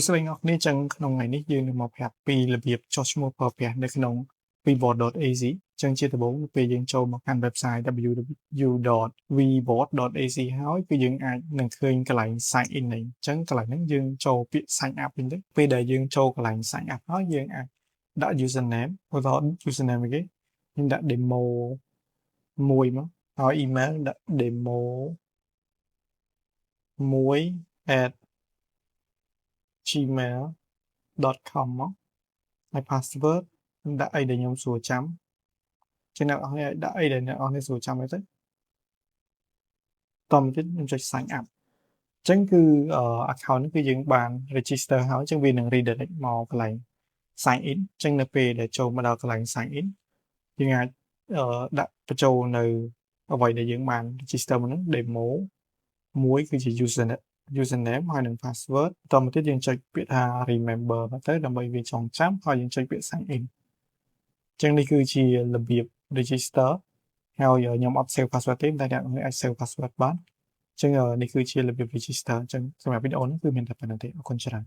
ស្លេងអស់គ្នាចឹងក្នុងថ្ងៃនេះយើងនឹងមកប្រាប់ពីរបៀបចុះឈ្មោះប្រើប្រាស់នៅក្នុង vboard.az ចឹងជាដំបូងពេលយើងចូលមកកាន់ website www.vboard.az ហើយគឺយើងអាចនឹងឃើញកន្លែង sign in នេះចឹងកន្លែងហ្នឹងយើងចូលពាក្យ sign up វិញទៅពេលដែលយើងចូលកន្លែង sign up ហើយយើងអាចដាក់ username ឧទាហរណ៍ username គេយើងដាក់ demo 1មកហើយ email ដាក់ demo 1@gmail.com មកហើយ password ដាក់អីដែលខ្ញុំស្រួលចាំចឹងអ្នកនរគ្នាដាក់អីដែលអ្នកនរគ្នាស្រួលចាំទៅតមកទៀតខ្ញុំចុច sign up ចឹងគឺ account នេះគឺយើងបាន register ហើយចឹងវានឹង redirect មកកន្លែង sign in ចឹងនៅពេលដែលចូលមកដល់កន្លែង sign in យើងអាចដាក់បញ្ចូលនៅអ្វីដែលយើងបាន register មុនហ្នឹង demo 1គឺជា username ហើយនិង password តមកទៀតយើងចុចពាក្យថា remember មកទៅដើម្បីវាចងចាំហើយយើងចុចពាក្យ sign in ចឹងនេះគឺជារបៀប register ហើយខ្ញុំអត់ save password ទេតែអ្នកអាច save password បានចឹងនេះគឺជារបៀប register ចឹងសម្រាប់វីដេអូនេះគឺមានតែប៉ុណ្្នឹងទេអរគុណច្រើន